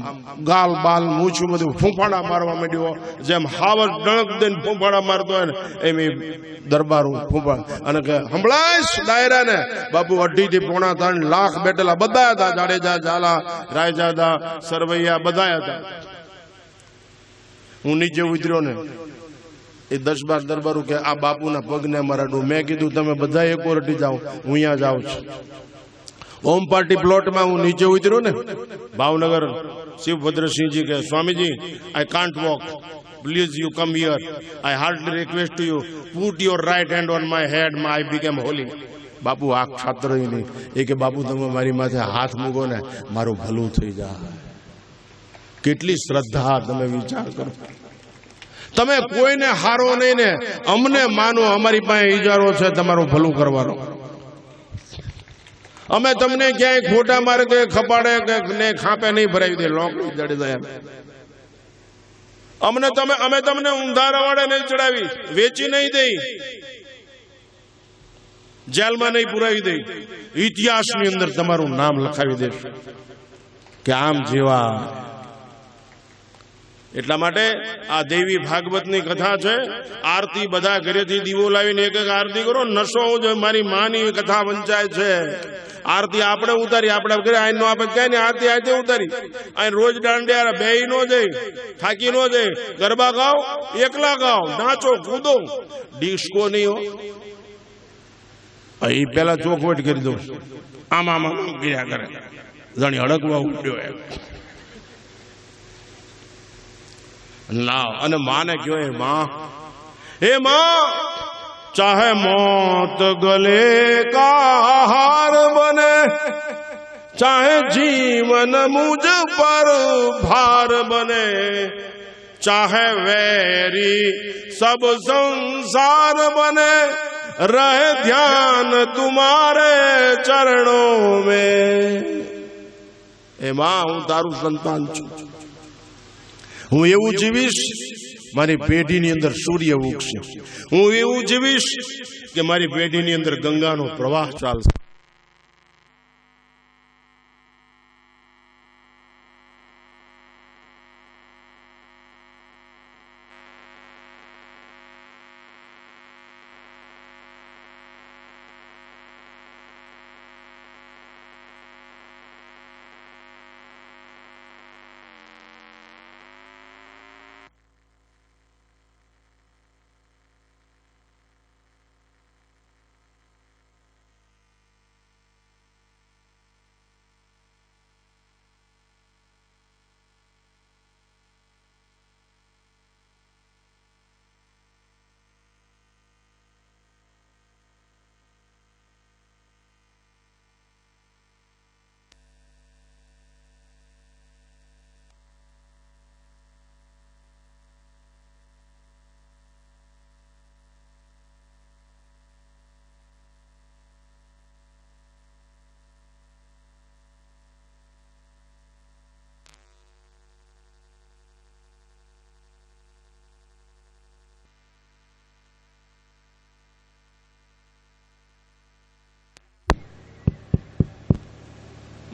ગાલ બાલ મૂછું બધું ફૂંફાડા મારવા માંડ્યો, જેમ હાવર ડણક દઈને ફૂંફાડા મારતો હોય ને એમ એ દરબાર ફૂંફાડા. અને કે સંભળાય ડાયરા ને, બાપુ 2.5 થી 3.5 લાખ બેઠેલા બધા હતા. જાડેજા, ઝાલા, રાયજાદા, સરવૈયા બધા હતા. હું નીચે ઉતર્યો ને, એ 10-12 દરબારો કે આ બાપુના પગને મરાડું. મેં કીધું તમે બધા એક ઓરટી જાઓ, હું અહીંયા જાઉં છું. ઓમ પાર્ટી પ્લોટમાં હું નીચે ઉતર્યો ને, ભાવનગર શિવભદ્રસિંહજી કે Swamiji I can't walk, please you come here, I hardly request to you put your right hand on my head, I became holy. Bapu આ ખાતર નહીં. એ કે બાપુ તમે મારી માથે હાથ મૂકો ને મારું ભલું થઈ જાય. કેટલી શ્રદ્ધા, તમે વિચાર કરો. તમે કોઈને હારો નહીં ને અમને માનો, અમારી પાસે ઈજારો છે તમારું ભલું કરવાનો. અમે તમને ક્યાંય ખોટા માર્ગે ખપાડે કે ને ખાપે નહીં ભરાવી દે, લોકડી જડે જાય. અમે તમને ઊંધા રવાડે નહીં ચડાવી, વેચી નહીં દઈ, જેલમાં નહીં પુરાવી દઈ. ઇતિહાસની અંદર તમારું નામ લખાવી દેશું કે આમ જેવા. એટલા માટે આ દેવી ભાગવતની કથા છે. આરતી બધા ઘરેથી દીવો લાવીને એક એક આરતી કરો. નશો મારી માની કથા વંચાય છે. આરતી આપણે ઉતારી, આપણે ઘરે આઈ નો આપે ક્યાં ને આરતી આજે ઉતારી. અહીં રોજ દાંડિયા બે નો જઈ, થાકી નો જઈ, ગરબા ગાઓ, એકલા ગાઓ, નાચો કૂદો, ડિસ્કો નહીં હો. એ પેલા ચોખવટ કરી દઉં, આમ આમ આમ કર્યા કરે, જાણી હડકવા ઉડ્યો એમ. લાવ અને માને કયો, હે માં ચાહે મોત ગલે કા હાર બને, ચાહે જીવન મુझ પર ભાર બને, ચાહે વેરી સબ સંસાર બને, રહે ધ્યાન તુમારે ચરણોं में. એ માં હું તારું સંતાન છું. હું એવું જીવીશ મારી પેઢીની અંદર સૂર્ય ઉગશે. હું એવું જીવીશ કે મારી પેઢીની અંદર ગંગાનો પ્રવાહ ચાલશે.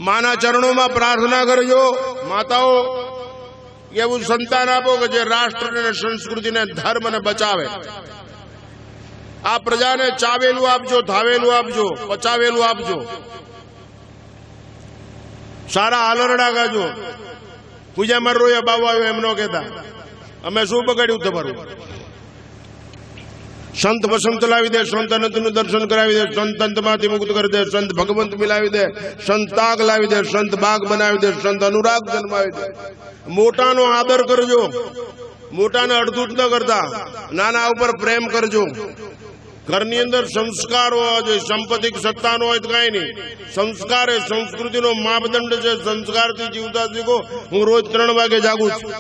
माना चरणों में प्रार्थना करजो। माताओं एवं संतान आपो कि जे राष्ट्र ने संस्कृति ने धर्म ने बचावे। आ प्रजा ने चावेलू आपजो, धावेलू आपजो, पचावेलू आपजो। सारा आलरड़ा गाजो। पूजा मर्रो या बाबू आयो एम नो कहता अमे शू पकड़्यू तमारू। संत बसंत लावी दे, संत अनंत नु दर्शन करावी दे, संत अंत माथी मुक्त कर दे, संत भगवंत मिलावी दे, संत ताग लावी दे, संत बाग बनावी दे, संत अनुराग जन्मावी दे। मोटा नो आदर करजो, मोटा ने अड़धूत न करता, नाना ऊपर प्रेम करजो। घरनी अंदर संस्कार होवा जोईए, संपत्ति सत्ता नो होय तो काई नहीं। संस्कार है संस्कृति नो मापदंड है। संस्कार थी जीवता शीखो। हूँ रोज 3 वागे जागू छुं।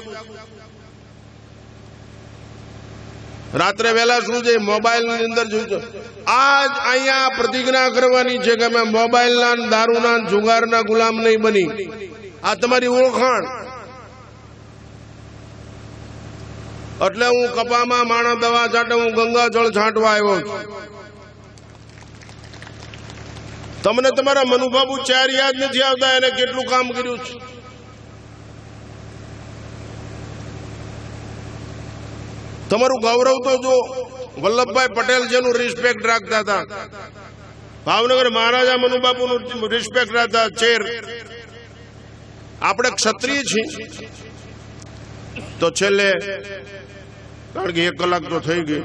रात्रे वेला शुं छे मोबाइल ની અંદર જોજો। આજ અહીંયા પ્રતિજ્ઞા કરવાની છે કે અમે મોબાઈલના દારૂના જુગારના ગુલામ નહીં બની। આ તમારી ઓળખાણ। એટલે હું કપામાં માણા દવા છાંટે, હું ગંગા જળ છાંટવા આવ્યો છું। તમને તમારા મનુબાબુ 4 યાદ નથી આવતા એને કેટલું કામ કર્યું છે। તમારું ગૌરવ તો જો વલ્લભભાઈ પટેલ જેનું રિસ્પેક્ટ રાખતા હતા, ભાવનગર મહારાજા મનુબાપુનું રિસ્પેક્ટ રાખતા ચેર। આપણે ક્ષત્રિય છીએ તો છેલ્લે કારણ કે 1 કલાક તો થઈ ગઈ।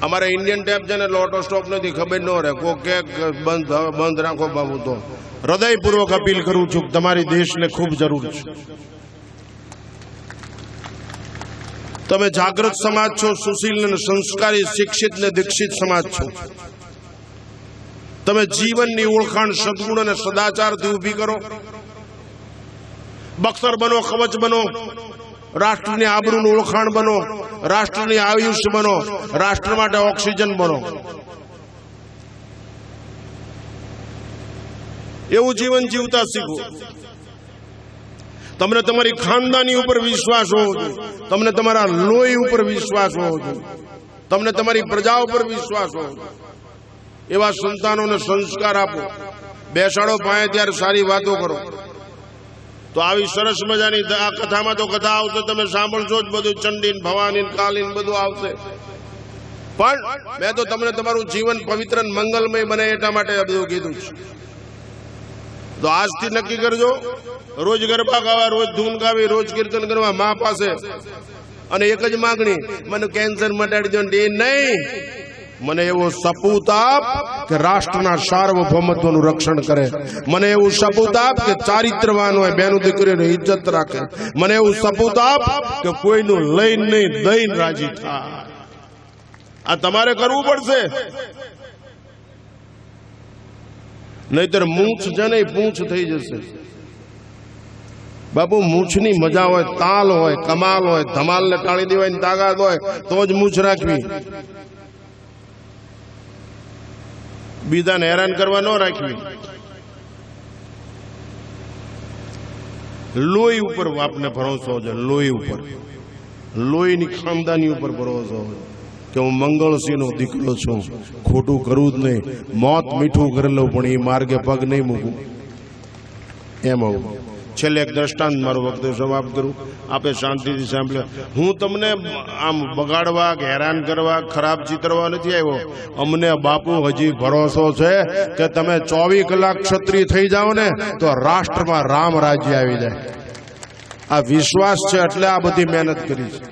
અમારે ઇન્ડિયન ટેપ છે ને લોટો સ્ટોપ નથી, ખબર ન રહે કોઈ કે બંધ રાખો બાબુ। તો હૃદયપૂર્વક અપીલ કરું છું કે તમારી દેશને ખૂબ જરૂર છે। તમે જાગૃત સમાજ છો, સુશીલ અને સંસ્કારી, શિક્ષિત ને દીક્ષિત સમાજ છો। તમે જીવનની ઓળખાણ સદગુણ અને સદાચારથી ઊભી કરો। બખ્તર બનો, કવચ બનો, રાષ્ટ્રની આબરૂની ઓળખાણ બનો, રાષ્ટ્રની આયુષ્ય બનો, રાષ્ટ્ર માટે ઓક્સિજન બનો। એવું જીવન જીવતા શીખો। તમને તમારી ખાનદાની ઉપર વિશ્વાસ હોવો જોઈએ, તમને તમારા લોહી ઉપર વિશ્વાસ હોવો જોઈએ, તમને તમારી પ્રજા ઉપર વિશ્વાસ હોવો જોઈએ। એવા સંતાનોને સંસ્કાર આપો। બેસાડો પાસે ત્યારે સારી વાતો કરો। તો આવી સરસ મજાની આ કથામાં તો કથા આવશે, તમે સાંભળશો જ બધું। ચંડી ને ભવાની ને કાલી ને બધું આવશે, પણ મેં તો તમને તમારું જીવન પવિત્ર અને મંગલમય બને એટલા માટે આ બધું કીધું છે। તો આજથી નક્કી કરજો, રોજ ગરબા ગાવા, રોજ ધૂન ગાવી, રોજ કીર્તન કરવા મા પાસે। અને એક જ માગણી, મને કેન્સર મટાડી દો। એ નહીં, મને એવો સપૂત આપ કે રાષ્ટ્રના સાર્વભૌમત્વનું રક્ષણ કરે। મને એવું સપૂત આપ કે ચારિત્રવાન હોય, બેનું દીકરીની ઇજ્જત રાખે। મને એવું સપૂત આપ કે કોઈનું લઈને નહીં દઈને રાજી થાય। આ તમારે કરવું પડશે, નહીતર મૂંછ છે ને પૂંછ થઈ જશે। બાપુ મૂંછની મજા હોય, તાલ હોય, કમાલ હોય, ધમાલને ટાળી દેવાની તાકાત હોય તો જ મૂંછ રાખવી। બીજાને હેરાન કરવા ન રાખવી। લોહી ઉપર આપને ભરોસો છે, લોહી ઉપર, લોહીની ખાનદાની ઉપર ભરોસો હોય કે હું મંગળસિંહનો દીકરો છું, ખોટું કરવું જ નહીં। મોત મીઠું કરી લઉં પણ એ માર્ગે પગ નહીં મૂકું, એમ આવું। છેલ્લે એક દ્રષ્ટાંત મારું વખતે સમાપ્ત કરું, આપે શાંતિથી સાંભળ્યો। હું તમને આમ બગાડવા કે હેરાન કરવા, ખરાબ ચિતરવા નથી આવ્યો। અમને બાપુ હજી ભરોસો છે કે તમે 24 કલાક ક્ષત્રિય થઈ જાઓ ને તો રાષ્ટ્રમાં રામ રાજ્ય આવી જાય। આ વિશ્વાસ છે એટલે આ બધી મહેનત કરી છે।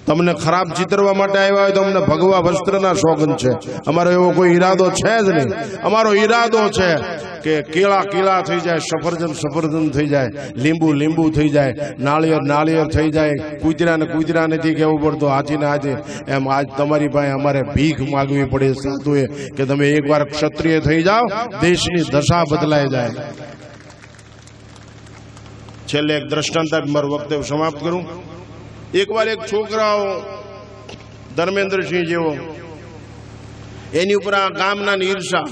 તમને ખરાબ ચિતરવા માટે આવ્યા હોય તો અમને ભગવા વસ્ત્રના સોગંદ છે। અમારો એવો કોઈ ઈરાદો છે જ નહીં। અમારો ઈરાદો છે કે કેળા કેળા થઈ જાય, સફરજન સફરજન થઈ જાય, લીંબુ લીંબુ થઈ જાય, નાળિયેર નાળિયેર થઈ જાય। કૂતરાને કૂતરા નથી કહેવું પડતું, હાથીને હાથી। એમ આજ તમારી પાસે અમારે ભીખ માગવી પડે સાધુએ કે તમે એકવાર ક્ષત્રિય થઈ જાઓ, દેશની દશા બદલાઈ જાય। છેલ્લે એક દ્રષ્ટાંત મારું વક્તવ્ય સમાપ્ત કરું। એકવાર એક છોકરાઓ ધર્મેન્દ્રસિંહ જેવો, એની ઉપર આ ગામના ઈર્ષા,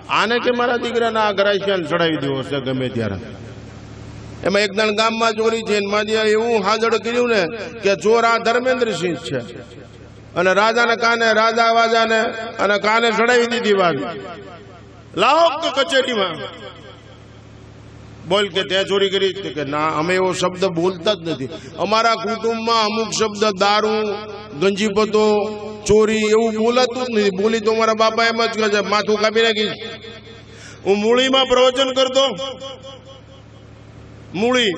આને કે મારા દીકરાને આ ઘરાશિયાને ચડાવી દેવો છે ગમે ત્યારે। એમાં એક દાણ ગામમાં ચોરી છે, એવું હાજડ કર્યું ને કે ચોર આ ધર્મેન્દ્રસિંહ છે, અને રાજાને કાને રાજા વાજાને અને કાને ચડાવી દીધી વાત। લાવો કે કચેરીમાં બોલ કે ત્યાં ચોરી કરી કે ના અમે એવો શબ્દ બોલતા જ નથી. અમારા કુટુંબમાં અમુક શબ્દ દારૂ ગંજીપતો ચોરી એવું બોલાતું જ નથી. બોલી તો મારા બાપા એમ જ કહે માથું કાપી નાખીશ. હું મૂળીમાં પ્રવચન કરતો, મૂળી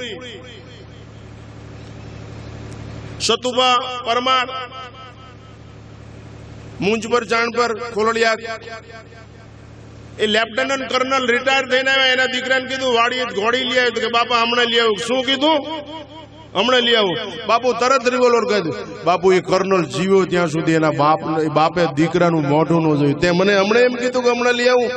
સતુભા પરમાર મુંજ પર ચાણ પર ખોલડિયા એ લેફ્ટનન્ટ કર્નલ રિટાયર થઈને આવ્યા. એના દીકરાને કીધું વાડીએ ઘોડી લઈ આવ્યું કે બાપા હમણાં લઈ આવું. શું કીધું? હમણાં લઈ આવું. બાપુ તરત રિવોલ્વર કહ્યું. બાપુ એ કર્નલ જીવ્યો ત્યાં સુધી એના બાપે દીકરાનું મોઢું ન જોયું. તે મને હમણાં એમ કીધું કે હમણાં લઈ આવું.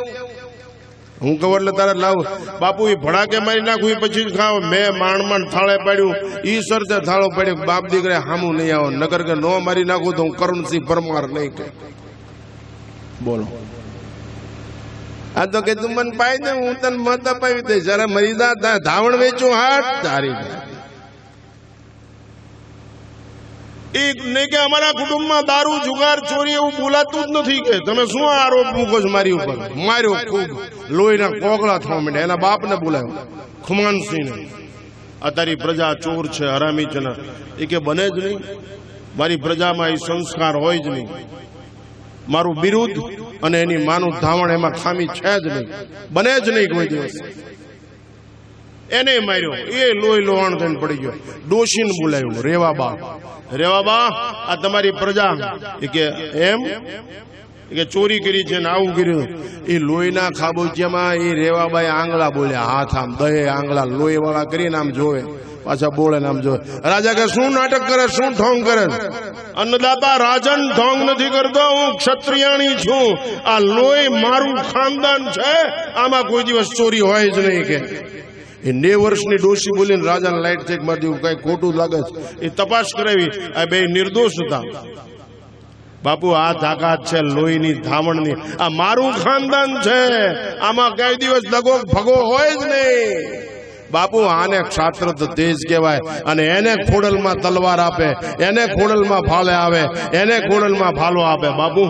હું કહું એટલે તારે લાવું. બાપુ એ ભડાકે મારી નાખું એ પછી ખાવ. મેં માંડ થાળે પાડ્યું. ઈ સરતે થાળો પાડ્યો. બાપ દીકરા હામું નહીં આવો. નગર કે નો મારી નાખું તો હું કરણસિંહ પરમાર નહીં કે. બોલો આ તો કે તું મને પાઈ દે હું તને મત અપાવી દઈશ. જયારે મરી જા ધાવણ વેચું હાથ તારી નહીં કે અમારા કુટુંબમાં દારૂ જુગાર ચોરી એવું બોલાતું જ નથી. કે તમે શું આરોપ મૂકો છો મારી ઉપર? માર્યો ખૂબ લોહીના કોગળા થવા માંડ્યા. એના બાપને બોલાવ્યો ખુમાનસિંહને. આ તારી પ્રજા ચોર છે હરામી છે. એ કે બને જ નહીં. મારી પ્રજામાં એ સંસ્કાર હોય જ નહીં. મારું બિરુદ અને એની માનું ધાવણ એમાં ખામી છે જ નહીં. બને જ નહીં કોઈ દિવસ. એને માર્યો. એ લોહી લોહાણ થઈને પડી ગયો. ડોશીને બોલાવ્યું. રેવાબા આ તમારી પ્રજા એ કે એમ કે ચોરી કરી છે ને આવું કર્યું. એ લોહીના ખાબોચિયામાં એ રેવાબાઈ આંગળા બોલ્યા. હાથ આમ દહે આંગળા લોહી વાળા કરીને આમ જોવે પાછા બોલે ને આમ જોવે. રાજા કે શું નાટક કરે, શું ઢોંગ કરે? અન્નદાતા રાજન ઢોંગ નથી કરતો. હું ક્ષત્રિયાણી છું. આ લોહી મારું ખાનદાન છે. આમાં કોઈ દિવસ ચોરી હોય જ નહીં. કે એ 9 વર્ષની ડોશી બોલીને રાજાને લાઈટ ચેક મારી દીધું. કઈ ખોટું લાગે છે એ તપાસ કરાવી. આ બે નિર્દોષ હતા. બાપુ આ તાકાત છે લોહીની ધાવણની. આ મારું ખાનદાન છે. આમાં કઈ દિવસ દગો ભગો હોય જ નહીં. બાપુ આને ક્ષાત્ર તેજ કહેવાય. અને એને ખોડલમાં તલવાર આપે, એને ખોડલમાં ભાલે આવે, એને ખોડલમાં ભાલો આપે. બાપુ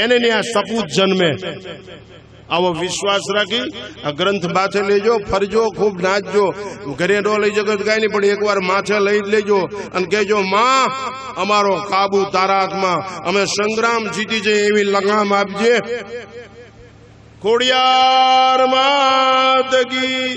એને આ સપૂત જન્મે. આવો વિશ્વાસ રાખી આ ગ્રંથ માથે લેજો, ફરજો, ખૂબ નાચજો. ઘરે નો લઈ જગત કઈ નહીં, પણ એકવાર માથે લઈ લેજો અને કહેજો માં અમારો કાબુ તારા હાથમાં. અમે સંગ્રામ જીતી જઈએ એવી લગામ આપજે. ખોડિયાર માત કી.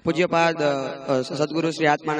પૂજ્યપાદ સદગુરુ શ્રી આત્માનંદ